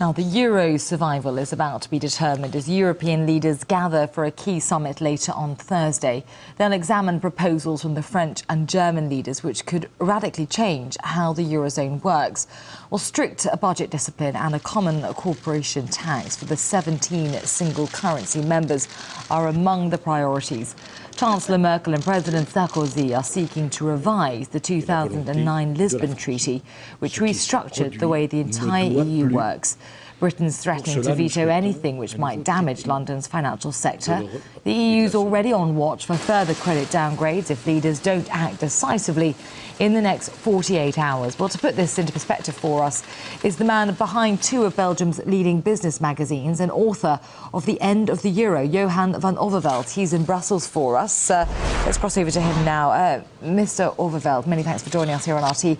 Now, the euro's survival is about to be determined as European leaders gather for a key summit later on Thursday. They'll examine proposals from the French and German leaders which could radically change how the Eurozone works. Well, strict budget discipline and a common corporation tax for the 17 single currency members are among the priorities. Chancellor Merkel and President Sarkozy are seeking to revise the 2009 Lisbon Treaty, which restructured the way the entire EU works. Britain's threatening to veto anything which might damage London's financial sector. The EU's already on watch for further credit downgrades if leaders don't act decisively in the next 48 hours. Well, to put this into perspective for us is the man behind two of Belgium's leading business magazines and author of The End of the Euro, Johan van Overveld. He's in Brussels for us. Let's cross over to him now. Mr. Overveld, many thanks for joining us here on RT.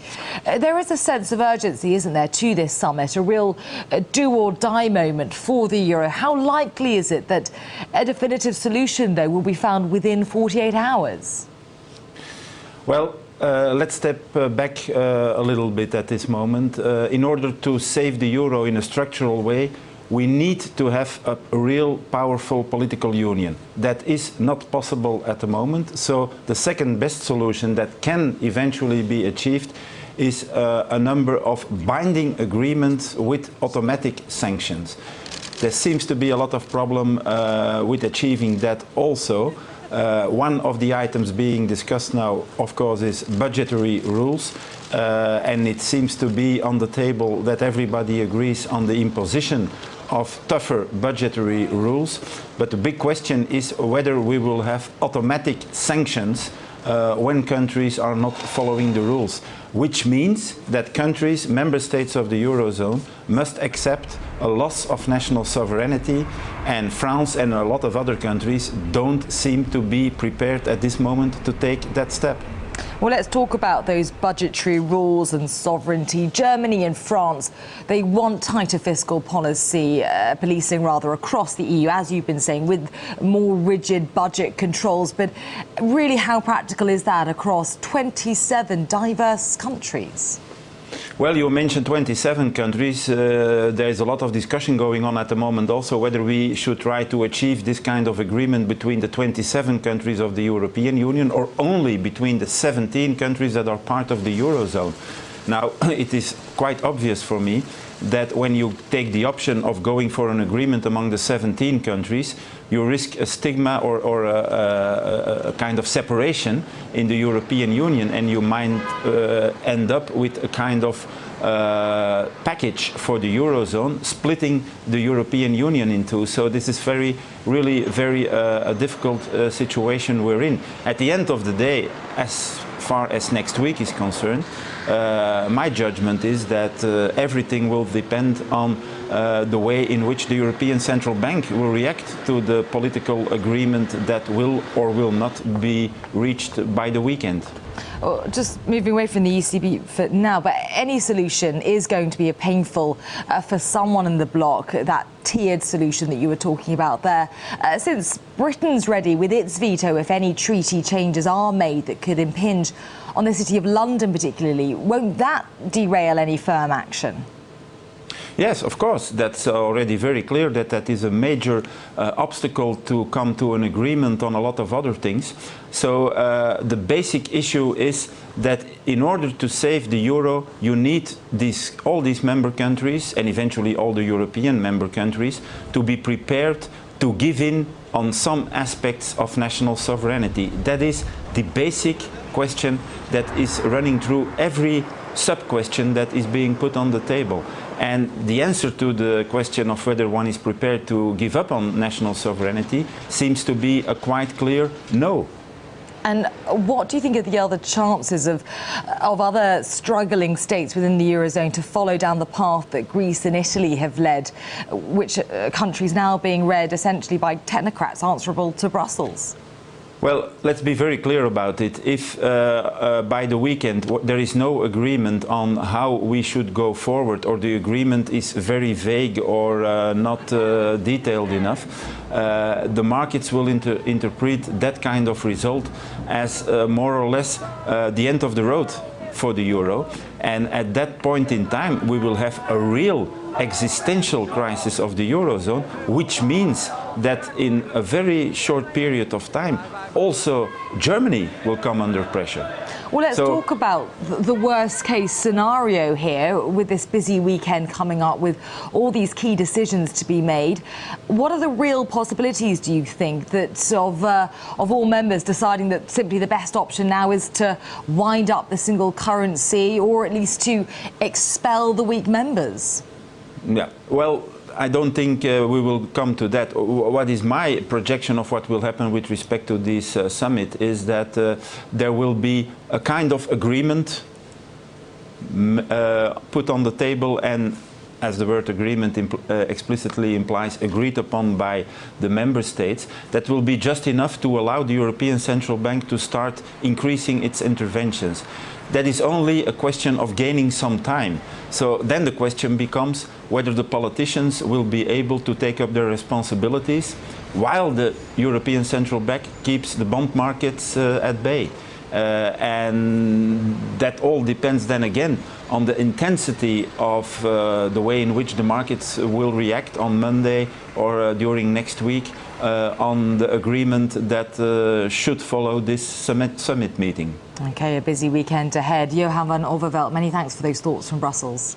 There is a sense of urgency, isn't there, to this summit, a real do-or-die moment for the euro. How likely is it that a definitive solution, though, will be found within 48 hours? Well, let's step back a little bit at this moment. In order to save the euro in a structural way, we need to have a real powerful political union. That is not possible at the moment. So the second best solution that can eventually be achieved is a number of binding agreements with automatic sanctions. There seems to be a lot of problem with achieving that also. One of the items being discussed now, of course, is budgetary rules. And it seems to be on the table that everybody agrees on the imposition of tougher budgetary rules. But the big question is whether we will have automatic sanctions when countries are not following the rules, which means that countries, member states of the Eurozone, must accept a loss of national sovereignty, and France and a lot of other countries don't seem to be prepared at this moment to take that step. Well, let's talk about those budgetary rules and sovereignty. Germany and France, they want tighter fiscal policy, policing rather, across the EU, as you've been saying, with more rigid budget controls. But really, how practical is that across 27 diverse countries? Well, you mentioned 27 countries. There is a lot of discussion going on at the moment also whether we should try to achieve this kind of agreement between the 27 countries of the European Union or only between the 17 countries that are part of the Eurozone. Now, it is quite obvious for me that when you take the option of going for an agreement among the 17 countries, you risk a stigma or a kind of separation in the European Union, and you might end up with a kind of package for the Eurozone, splitting the European Union in two. So this is really very difficult situation we're in. At the end of the day, as far as next week is concerned, my judgment is that everything will depend on the way in which the European Central Bank will react to the political agreement that will or will not be reached by the weekend. Just moving away from the ECB for now, but any solution is going to be painful for someone in the bloc, that tiered solution that you were talking about there. Since Britain's ready with its veto if any treaty changes are made that could impinge on the City of London particularly, won't that derail any firm action? Yes, of course. That's already very clear that that is a major obstacle to come to an agreement on a lot of other things. So the basic issue is that in order to save the euro, you need all these member countries and eventually all the European member countries to be prepared to give in on some aspects of national sovereignty. That is the basic question that is running through every sub-question that is being put on the table. And the answer to the question of whether one is prepared to give up on national sovereignty seems to be a quite clear no. And what do you think are the other chances of other struggling states within the Eurozone to follow down the path that Greece and Italy have led, which countries now being led essentially by technocrats answerable to Brussels? Well, let's be very clear about it. If by the weekend there is no agreement on how we should go forward, or the agreement is very vague or not detailed enough, the markets will interpret that kind of result as more or less the end of the road for the euro. And at that point in time, we will have a real existential crisis of the Eurozone, which means that in a very short period of time, also Germany will come under pressure. Well, let's talk about the worst case scenario here with this busy weekend coming up with all these key decisions to be made. What are the real possibilities, do you think, that of all members deciding that simply the best option now is to wind up the single currency or at least to expel the weak members? Yeah, well, I don't think we will come to that. What is my projection of what will happen with respect to this summit is that there will be a kind of agreement put on the table, and as the word agreement explicitly implies, agreed upon by the member states, that will be just enough to allow the European Central Bank to start increasing its interventions. That is only a question of gaining some time. So then the question becomes whether the politicians will be able to take up their responsibilities while the European Central Bank keeps the bond markets at bay. And that all depends then again on the intensity of the way in which the markets will react on Monday or during next week on the agreement that should follow this summit meeting. Okay, a busy weekend ahead. Johan van Overveld, many thanks for those thoughts from Brussels.